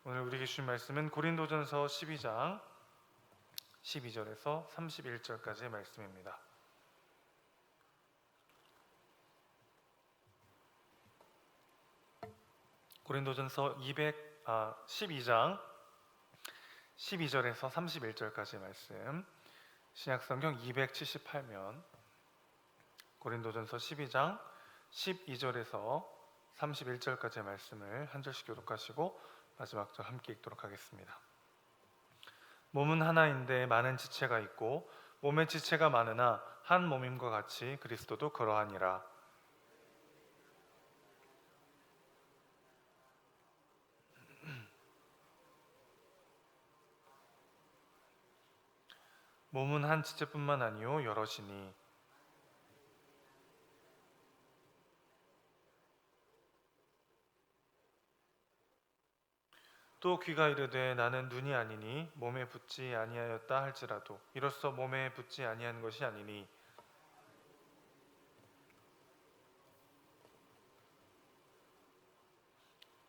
오늘 우리에게 주신 말씀은 고린도전서 12장 12절에서 31절까지의 말씀입니다. 고린도전서 12장 12절에서 31절까지의 말씀, 신약성경 278면 고린도전서 12장 12절에서 31절까지의 말씀을 한 절씩 교독하시고 마지막 절 함께 읽도록 하겠습니다. 몸은 하나인데 많은 지체가 있고 몸의 지체가 많으나 한 몸임과 같이 그리스도도 그러하니라. 몸은 한 지체뿐만 아니요 여럿이니 또 귀가 이르되 나는 눈이 아니니 몸에 붙지 아니하였다 할지라도 이로써 몸에 붙지 아니한 것이 아니니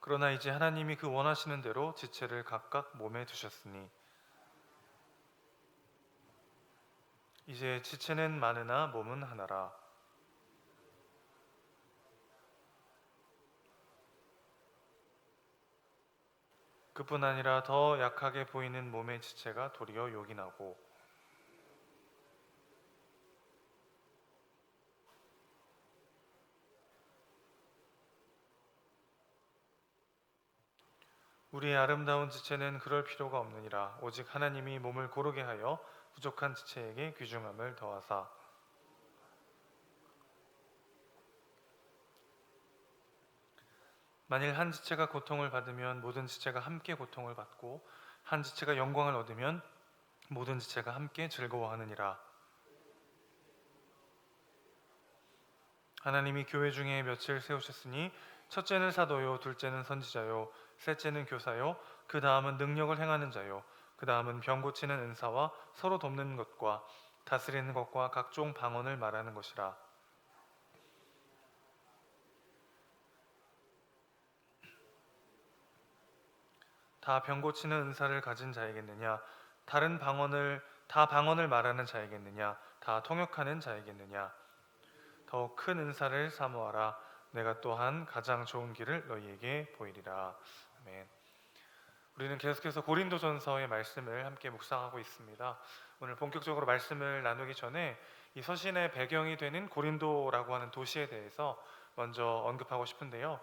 그러나 이제 하나님이 그 원하시는 대로 지체를 각각 몸에 두셨으니 이제 지체는 많으나 몸은 하나라. 그뿐 아니라 더 약하게 보이는 몸의 지체가 도리어 요긴하고 우리의 아름다운 지체는 그럴 필요가 없느니라. 오직 하나님이 몸을 고르게 하여 부족한 지체에게 귀중함을 더하사 만일 한 지체가 고통을 받으면 모든 지체가 함께 고통을 받고 한 지체가 영광을 얻으면 모든 지체가 함께 즐거워하느니라. 하나님이 교회 중에 며칠 세우셨으니 첫째는 사도요, 둘째는 선지자요, 셋째는 교사요, 그 다음은 능력을 행하는 자요, 그 다음은 병 고치는 은사와 서로 돕는 것과 다스리는 것과 각종 방언을 말하는 것이라. 다 병 고치는 은사를 가진 자에겠느냐? 다 방언을 말하는 자에겠느냐? 다 통역하는 자에겠느냐? 더욱 큰 은사를 사모하라. 내가 또한 가장 좋은 길을 너희에게 보이리라. 아멘. 우리는 계속해서 고린도전서의 말씀을 함께 묵상하고 있습니다. 오늘 본격적으로 말씀을 나누기 전에 이 서신의 배경이 되는 고린도라고 하는 도시에 대해서 먼저 언급하고 싶은데요.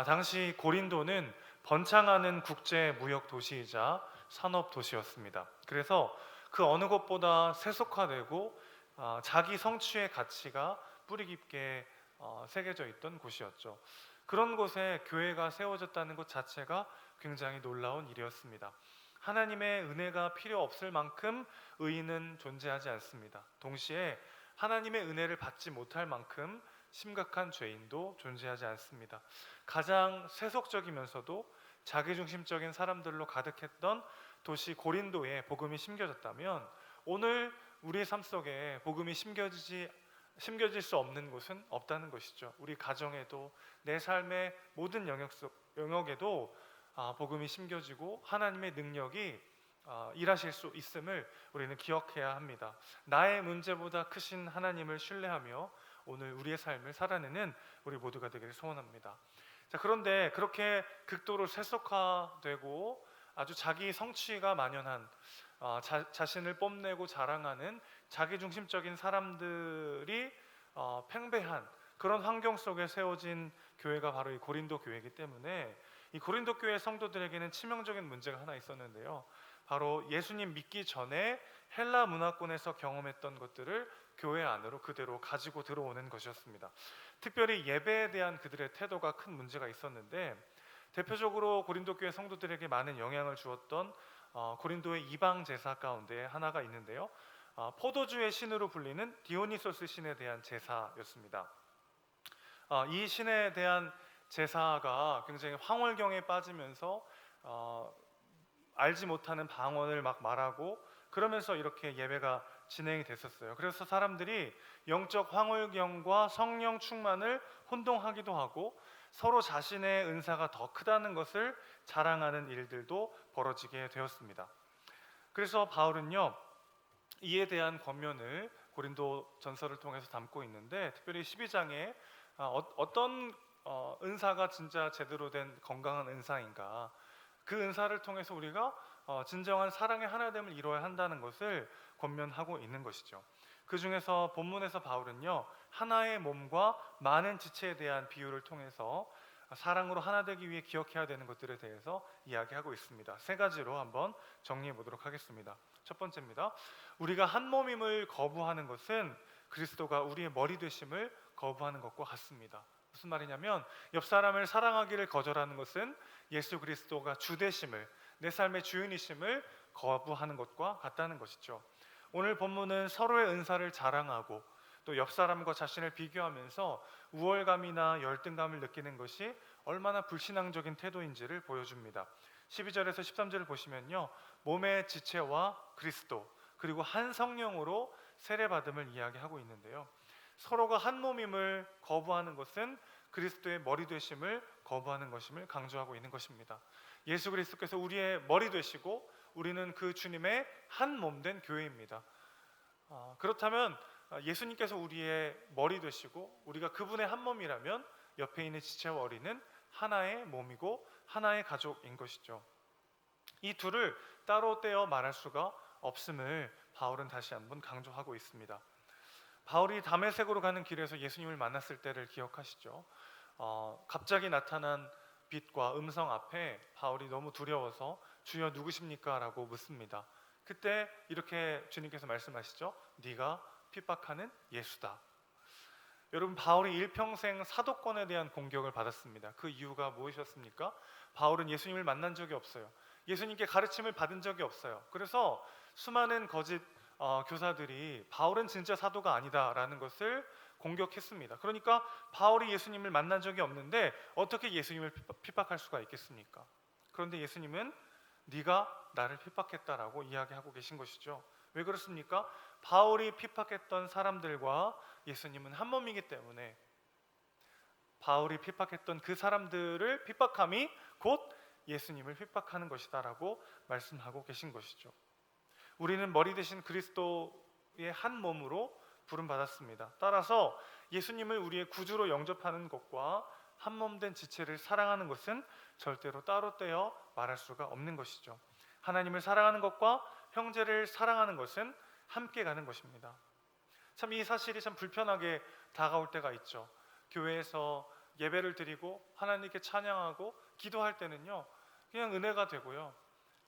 당시 고린도는 번창하는 국제 무역 도시이자 산업 도시였습니다. 그래서 그 어느 곳보다 세속화되고 자기 성취의 가치가 뿌리 깊게 새겨져 있던 곳이었죠. 그런 곳에 교회가 세워졌다는 것 자체가 굉장히 놀라운 일이었습니다. 하나님의 은혜가 필요 없을 만큼 의인은 존재하지 않습니다. 동시에 하나님의 은혜를 받지 못할 만큼 심각한 죄인도 존재하지 않습니다. 가장 세속적이면서도 자기중심적인 사람들로 가득했던 도시 고린도에 복음이 심겨졌다면 오늘 우리의 삶 속에 복음이 심겨질 수 없는 곳은 없다는 것이죠. 우리 가정에도 내 삶의 모든 영역에도 복음이 심겨지고 하나님의 능력이 일하실 수 있음을 우리는 기억해야 합니다. 나의 문제보다 크신 하나님을 신뢰하며 오늘 우리의 삶을 살아내는 우리 모두가 되기를 소원합니다. 자, 그런데 그렇게 극도로 세속화되고 아주 자기 성취가 만연한 자신을 뽐내고 자랑하는 자기중심적인 사람들이 팽배한 그런 환경 속에 세워진 교회가 바로 이 고린도 교회이기 때문에 이 고린도 교회 성도들에게는 치명적인 문제가 하나 있었는데요. 바로 예수님 믿기 전에 헬라 문화권에서 경험했던 것들을 교회 안으로 그대로 가지고 들어오는 것이었습니다. 특별히 예배에 대한 그들의 태도가 큰 문제가 있었는데 대표적으로 고린도 교회 성도들에게 많은 영향을 주었던 고린도의 이방 제사 가운데 하나가 있는데요. 포도주의 신으로 불리는 디오니소스 신에 대한 제사였습니다. 이 신에 대한 제사가 굉장히 황홀경에 빠지면서 알지 못하는 방언을 막 말하고 그러면서 이렇게 예배가 진행이 됐었어요. 그래서 사람들이 영적 황홀경과 성령 충만을 혼동하기도 하고 서로 자신의 은사가 더 크다는 것을 자랑하는 일들도 벌어지게 되었습니다. 그래서 바울은요, 이에 대한 권면을 고린도 전서를 통해서 담고 있는데, 특별히 12장에 어떤 은사가 진짜 제대로 된 건강한 은사인가, 그 은사를 통해서 우리가 진정한 사랑의 하나됨을 이루어야 한다는 것을 권면하고 있는 것이죠. 그 중에서 본문에서 바울은요, 하나의 몸과 많은 지체에 대한 비유를 통해서 사랑으로 하나 되기 위해 기억해야 되는 것들에 대해서 이야기하고 있습니다. 세 가지로 한번 정리해 보도록 하겠습니다. 첫 번째입니다. 우리가 한 몸임을 거부하는 것은 그리스도가 우리의 머리 되심을 거부하는 것과 같습니다. 무슨 말이냐면, 옆 사람을 사랑하기를 거절하는 것은 예수 그리스도가 주 되심을, 내 삶의 주인이심을 거부하는 것과 같다는 것이죠. 오늘 본문은 서로의 은사를 자랑하고 또 옆 사람과 자신을 비교하면서 우월감이나 열등감을 느끼는 것이 얼마나 불신앙적인 태도인지를 보여줍니다. 12절에서 13절을 보시면요, 몸의 지체와 그리스도 그리고 한 성령으로 세례받음을 이야기하고 있는데요, 서로가 한 몸임을 거부하는 것은 그리스도의 머리 되심을 거부하는 것임을 강조하고 있는 것입니다. 예수 그리스도께서 우리의 머리 되시고 우리는 그 주님의 한 몸 된 교회입니다. 그렇다면 예수님께서 우리의 머리 되시고 우리가 그분의 한 몸이라면 옆에 있는 지체와 어린은 하나의 몸이고 하나의 가족인 것이죠. 이 둘을 따로 떼어 말할 수가 없음을 바울은 다시 한번 강조하고 있습니다. 바울이 다메섹으로 가는 길에서 예수님을 만났을 때를 기억하시죠? 갑자기 나타난 빛과 음성 앞에 바울이 너무 두려워서 주여 누구십니까? 라고 묻습니다. 그때 이렇게 주님께서 말씀하시죠. 네가 핍박하는 예수다. 여러분, 바울이 일평생 사도권에 대한 공격을 받았습니다. 그 이유가 무엇이었습니까? 바울은 예수님을 만난 적이 없어요. 예수님께 가르침을 받은 적이 없어요. 그래서 수많은 거짓 교사들이 바울은 진짜 사도가 아니다라는 것을 공격했습니다. 그러니까 바울이 예수님을 만난 적이 없는데 어떻게 예수님을 핍박할 수가 있겠습니까? 그런데 예수님은 네가 나를 핍박했다라고 이야기하고 계신 것이죠. 왜 그렇습니까? 바울이 핍박했던 사람들과 예수님은 한 몸이기 때문에 바울이 핍박했던 그 사람들을 핍박함이 곧 예수님을 핍박하는 것이다라고 말씀하고 계신 것이죠. 우리는 머리 대신 그리스도의 한 몸으로 부름받았습니다. 따라서 예수님을 우리의 구주로 영접하는 것과 한 몸 된 지체를 사랑하는 것은 절대로 따로 떼어 말할 수가 없는 것이죠. 하나님을 사랑하는 것과 형제를 사랑하는 것은 함께 가는 것입니다. 참 이 사실이 참 불편하게 다가올 때가 있죠. 교회에서 예배를 드리고 하나님께 찬양하고 기도할 때는요, 그냥 은혜가 되고요,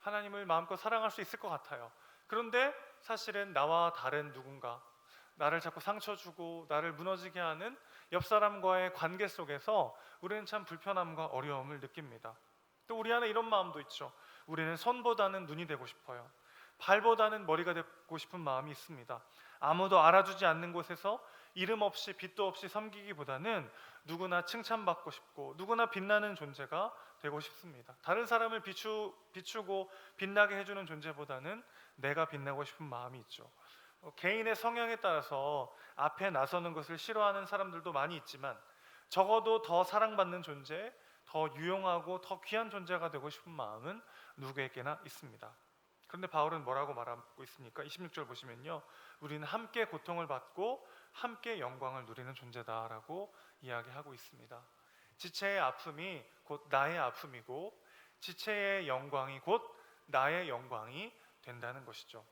하나님을 마음껏 사랑할 수 있을 것 같아요. 그런데 사실은 나와 다른 누군가, 나를 자꾸 상처 주고 나를 무너지게 하는 옆 사람과의 관계 속에서 우리는 참 불편함과 어려움을 느낍니다. 또 우리 안에 이런 마음도 있죠. 우리는 손보다는 눈이 되고 싶어요. 발보다는 머리가 되고 싶은 마음이 있습니다. 아무도 알아주지 않는 곳에서 이름 없이 빛도 없이 섬기기보다는 누구나 칭찬받고 싶고 누구나 빛나는 존재가 되고 싶습니다. 다른 사람을 비추고 빛나게 해주는 존재보다는 내가 빛나고 싶은 마음이 있죠. 개인의 성향에 따라서 앞에 나서는 것을 싫어하는 사람들도 많이 있지만 적어도 더 사랑받는 존재, 더 유용하고 더 귀한 존재가 되고 싶은 마음은 누구에게나 있습니다. 그런데 바울은 뭐라고 말하고 있습니까? 26절 보시면요, 우리는 함께 고통을 받고 함께 영광을 누리는 존재다라고 이야기하고 있습니다. 지체의 아픔이 곧 나의 아픔이고 지체의 영광이 곧 나의 영광이 된다는 것이죠.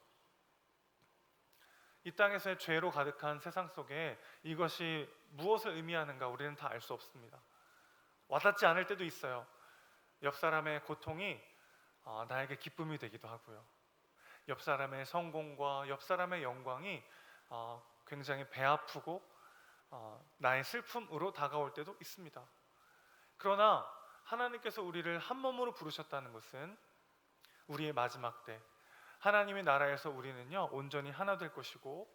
이 땅에서의 죄로 가득한 세상 속에 이것이 무엇을 의미하는가 우리는 다 알 수 없습니다. 와닿지 않을 때도 있어요. 옆 사람의 고통이 나에게 기쁨이 되기도 하고요, 옆 사람의 성공과 옆 사람의 영광이 굉장히 배 아프고 나의 슬픔으로 다가올 때도 있습니다. 그러나 하나님께서 우리를 한 몸으로 부르셨다는 것은 우리의 마지막 때 하나님의 나라에서 우리는요 온전히 하나 될 것이고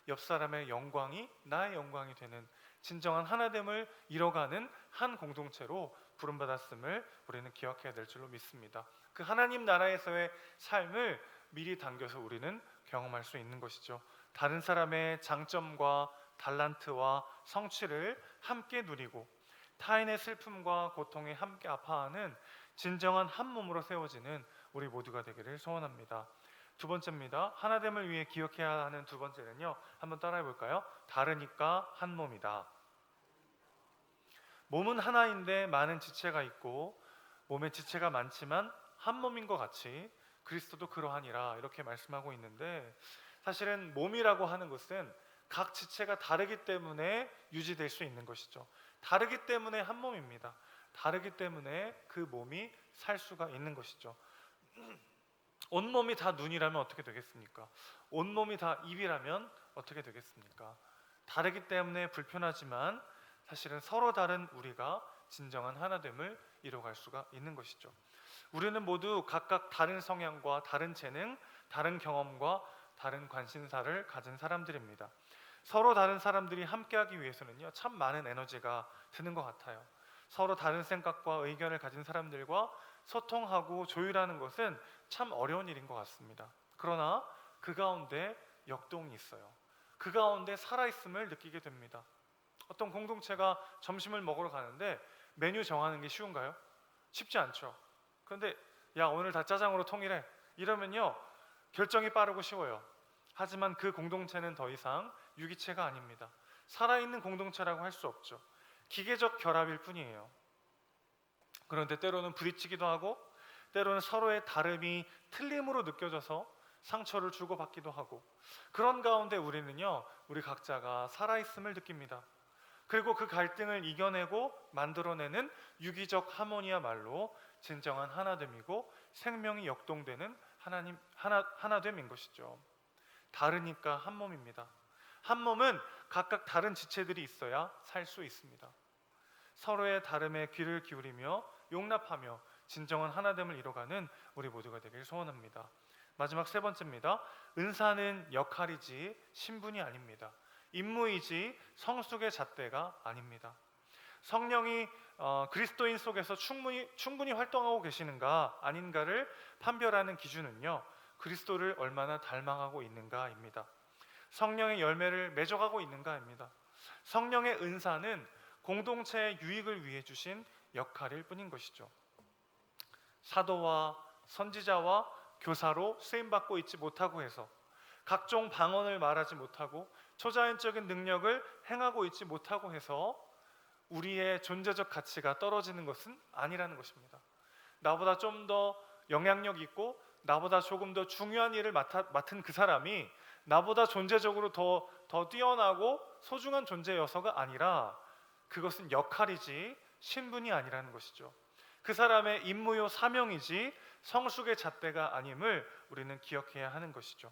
옆 사람의 영광이 나의 영광이 되는 진정한 하나됨을 이뤄가는 한 공동체로 부름받았음을 우리는 기억해야 될 줄로 믿습니다. 그 하나님 나라에서의 삶을 미리 당겨서 우리는 경험할 수 있는 것이죠. 다른 사람의 장점과 달란트와 성취를 함께 누리고 타인의 슬픔과 고통에 함께 아파하는 진정한 한 몸으로 세워지는 우리 모두가 되기를 소원합니다. 두 번째입니다. 하나됨을 위해 기억해야 하는 두 번째는요, 한번 따라해 볼까요? 다르니까 한 몸이다. 몸은 하나인데 많은 지체가 있고 몸에 지체가 많지만 한 몸인 것 같이 그리스도도 그러하니라, 이렇게 말씀하고 있는데, 사실은 몸이라고 하는 것은 각 지체가 다르기 때문에 유지될 수 있는 것이죠. 다르기 때문에 한 몸입니다. 다르기 때문에 그 몸이 살 수가 있는 것이죠. 온몸이 다 눈이라면 어떻게 되겠습니까? 온몸이 다 입이라면 어떻게 되겠습니까? 다르기 때문에 불편하지만 사실은 서로 다른 우리가 진정한 하나됨을 이뤄갈 수가 있는 것이죠. 우리는 모두 각각 다른 성향과 다른 재능, 다른 경험과 다른 관심사를 가진 사람들입니다. 서로 다른 사람들이 함께하기 위해서는요, 참 많은 에너지가 드는 것 같아요. 서로 다른 생각과 의견을 가진 사람들과 소통하고 조율하는 것은 참 어려운 일인 것 같습니다. 그러나 그 가운데 역동이 있어요. 그 가운데 살아있음을 느끼게 됩니다. 어떤 공동체가 점심을 먹으러 가는데 메뉴 정하는 게 쉬운가요? 쉽지 않죠. 그런데 야, 오늘 다 짜장으로 통일해, 이러면요 결정이 빠르고 쉬워요. 하지만 그 공동체는 더 이상 유기체가 아닙니다. 살아있는 공동체라고 할 수 없죠. 기계적 결합일 뿐이에요. 그런데 때로는 부딪히기도 하고, 때로는 서로의 다름이 틀림으로 느껴져서 상처를 주고받기도 하고, 그런 가운데 우리는요, 우리 각자가 살아있음을 느낍니다. 그리고 그 갈등을 이겨내고 만들어내는 유기적 하모니야말로 진정한 하나됨이고 생명이 역동되는 하나됨인 것이죠. 다르니까 한 몸입니다. 한 몸은 각각 다른 지체들이 있어야 살 수 있습니다. 서로의 다름에 귀를 기울이며 용납하며 진정한 하나됨을 이뤄가는 우리 모두가 되길 소원합니다. 마지막 세 번째입니다. 은사는 역할이지 신분이 아닙니다. 임무이지 성숙의 잣대가 아닙니다. 성령이 그리스도인 속에서 충분히 활동하고 계시는가 아닌가를 판별하는 기준은요, 그리스도를 얼마나 닮아가고 있는가입니다. 성령의 열매를 맺어가고 있는가입니다. 성령의 은사는 공동체의 유익을 위해 주신 역할일 뿐인 것이죠. 사도와 선지자와 교사로 쓰임받고 있지 못하고 해서, 각종 방언을 말하지 못하고 초자연적인 능력을 행하고 있지 못하고 해서 우리의 존재적 가치가 떨어지는 것은 아니라는 것입니다. 나보다 좀 더 영향력 있고 나보다 조금 더 중요한 일을 맡은 그 사람이 나보다 존재적으로 더 뛰어나고 소중한 존재여서가 아니라, 그것은 역할이지 신분이 아니라는 것이죠. 그 사람의 임무요 사명이지 성숙의 잣대가 아님을 우리는 기억해야 하는 것이죠.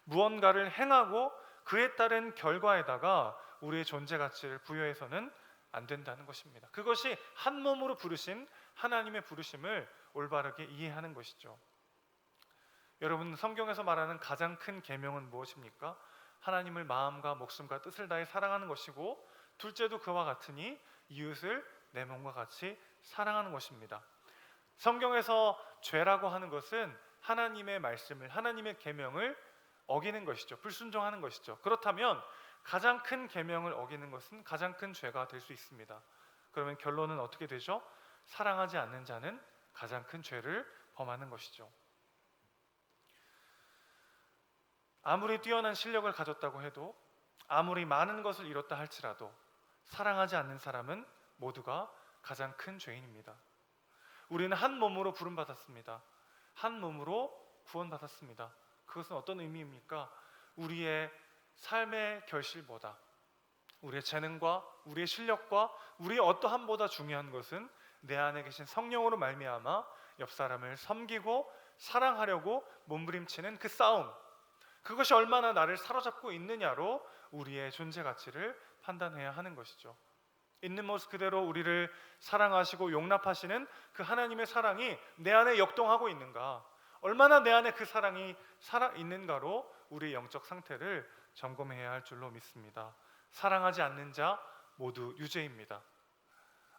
무언가를 행하고 그에 따른 결과에다가 우리의 존재 가치를 부여해서는 안 된다는 것입니다. 그것이 한 몸으로 부르신 하나님의 부르심을 올바르게 이해하는 것이죠. 여러분, 성경에서 말하는 가장 큰 계명은 무엇입니까? 하나님을 마음과 목숨과 뜻을 다해 사랑하는 것이고, 둘째도 그와 같으니 이웃을 내 몸과 같이 사랑하는 것입니다. 성경에서 죄라고 하는 것은 하나님의 말씀을, 하나님의 계명을 어기는 것이죠. 불순종하는 것이죠. 그렇다면 가장 큰 계명을 어기는 것은 가장 큰 죄가 될 수 있습니다. 그러면 결론은 어떻게 되죠? 사랑하지 않는 자는 가장 큰 죄를 범하는 것이죠. 아무리 뛰어난 실력을 가졌다고 해도, 아무리 많은 것을 이뤘다 할지라도 사랑하지 않는 사람은 모두가 가장 큰 죄인입니다. 우리는 한 몸으로 부름받았습니다. 한 몸으로 구원받았습니다. 그것은 어떤 의미입니까? 우리의 삶의 결실보다, 우리의 재능과 우리의 실력과 우리의 어떠함보다 중요한 것은 내 안에 계신 성령으로 말미암아 옆 사람을 섬기고 사랑하려고 몸부림치는 그 싸움, 그것이 얼마나 나를 사로잡고 있느냐로 우리의 존재 가치를 판단해야 하는 것이죠. 있는 모습 그대로 우리를 사랑하시고 용납하시는 그 하나님의 사랑이 내 안에 역동하고 있는가, 얼마나 내 안에 그 사랑이 살아있는가로 우리의 영적 상태를 점검해야 할 줄로 믿습니다. 사랑하지 않는 자 모두 유죄입니다.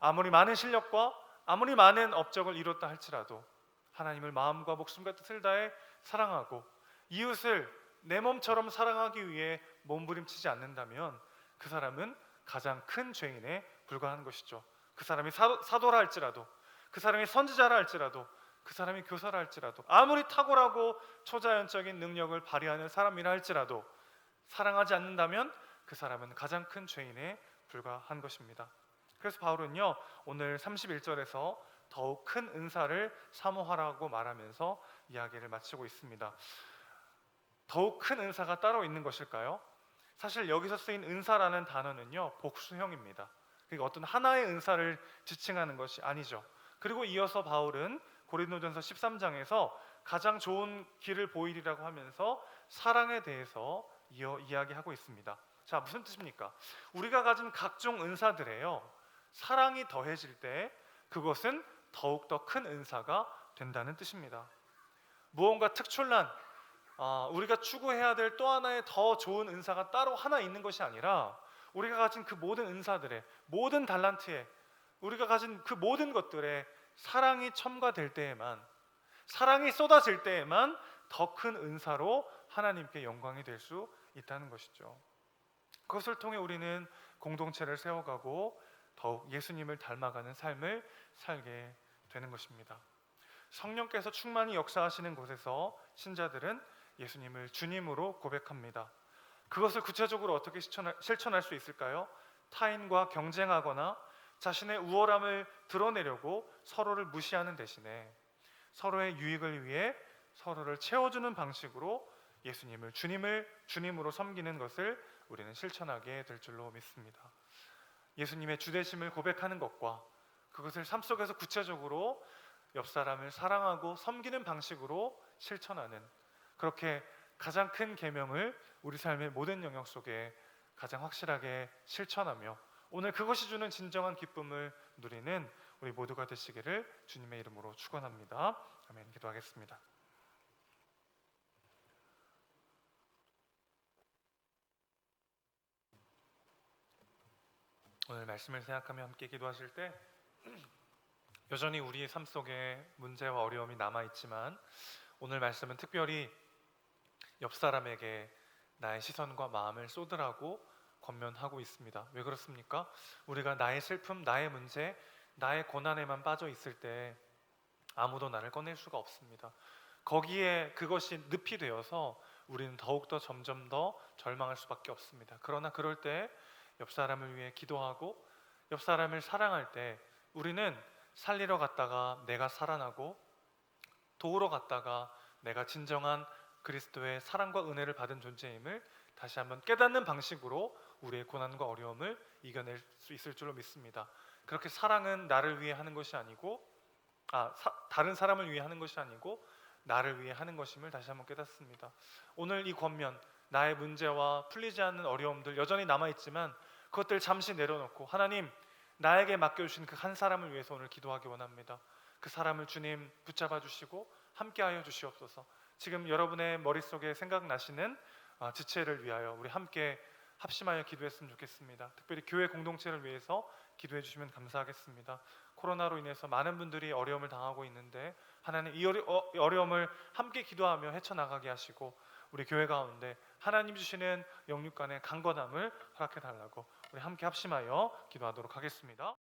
아무리 많은 실력과 아무리 많은 업적을 이뤘다 할지라도 하나님을 마음과 목숨과 뜻을 다해 사랑하고 이웃을 내 몸처럼 사랑하기 위해 몸부림치지 않는다면 그 사람은 가장 큰 죄인에 불과한 것이죠. 그 사람이 사도라 할지라도, 그 사람이 선지자라 할지라도, 그 사람이 교사라 할지라도, 아무리 탁월하고 초자연적인 능력을 발휘하는 사람이라 할지라도 사랑하지 않는다면 그 사람은 가장 큰 죄인에 불과한 것입니다. 그래서 바울은요, 오늘 31절에서 더욱 큰 은사를 사모하라고 말하면서 이야기를 마치고 있습니다. 더욱 큰 은사가 따로 있는 것일까요? 사실 여기서 쓰인 은사라는 단어는요, 복수형입니다. 그러니까 어떤 하나의 은사를 지칭하는 것이 아니죠. 그리고 이어서 바울은 고린도전서 13장에서 가장 좋은 길을 보이리라고 하면서 사랑에 대해서 이야기하고 있습니다. 자, 무슨 뜻입니까? 우리가 가진 각종 은사들에요, 사랑이 더해질 때 그것은 더욱더 큰 은사가 된다는 뜻입니다. 무언가 특출난, 우리가 추구해야 될 또 하나의 더 좋은 은사가 따로 하나 있는 것이 아니라 우리가 가진 그 모든 은사들의, 모든 달란트에, 우리가 가진 그 모든 것들에 사랑이 첨가될 때에만, 사랑이 쏟아질 때에만 더 큰 은사로 하나님께 영광이 될 수 있다는 것이죠. 그것을 통해 우리는 공동체를 세워가고 더욱 예수님을 닮아가는 삶을 살게 되는 것입니다. 성령께서 충만히 역사하시는 곳에서 신자들은 예수님을 주님으로 고백합니다. 그것을 구체적으로 어떻게 실천할 수 있을까요? 타인과 경쟁하거나 자신의 우월함을 드러내려고 서로를 무시하는 대신에 서로의 유익을 위해 서로를 채워주는 방식으로 예수님을 주님으로 섬기는 것을 우리는 실천하게 될 줄로 믿습니다. 예수님의 주되심을 고백하는 것과 그것을 삶 속에서 구체적으로 옆 사람을 사랑하고 섬기는 방식으로 실천하는, 그렇게 가장 큰 계명을 우리 삶의 모든 영역 속에 가장 확실하게 실천하며 오늘 그것이 주는 진정한 기쁨을 누리는 우리 모두가 되시기를 주님의 이름으로 축원합니다. 아멘. 기도하겠습니다. 오늘 말씀을 생각하며 함께 기도하실 때 여전히 우리의 삶 속에 문제와 어려움이 남아있지만 오늘 말씀은 특별히 옆 사람에게 나의 시선과 마음을 쏟으라고 권면하고 있습니다. 왜 그렇습니까? 우리가 나의 슬픔, 나의 문제, 나의 고난에만 빠져 있을 때 아무도 나를 꺼낼 수가 없습니다. 거기에 그것이 늪이 되어서 우리는 더욱더 점점 더 절망할 수밖에 없습니다. 그러나 그럴 때 옆 사람을 위해 기도하고 옆 사람을 사랑할 때 우리는 살리러 갔다가 내가 살아나고 도우러 갔다가 내가 진정한 그리스도의 사랑과 은혜를 받은 존재임을 다시 한번 깨닫는 방식으로 우리의 고난과 어려움을 이겨낼 수 있을 줄로 믿습니다. 그렇게 사랑은 나를 위해 하는 것이 아니고 다른 사람을 위해 하는 것이 아니고 나를 위해 하는 것임을 다시 한번 깨닫습니다. 오늘 이 권면, 나의 문제와 풀리지 않는 어려움들 여전히 남아있지만 그것들 잠시 내려놓고 하나님, 나에게 맡겨주신 그 한 사람을 위해서 오늘 기도하기 원합니다. 그 사람을 주님 붙잡아 주시고 함께하여 주시옵소서. 지금 여러분의 머릿속에 생각나시는 지체를 위하여 우리 함께 합심하여 기도했으면 좋겠습니다. 특별히 교회 공동체를 위해서 기도해 주시면 감사하겠습니다. 코로나로 인해서 많은 분들이 어려움을 당하고 있는데 하나님 이 어려움을 함께 기도하며 헤쳐나가게 하시고 우리 교회 가운데 하나님 주시는 영육간의 강건함을 허락해 달라고 우리 함께 합심하여 기도하도록 하겠습니다.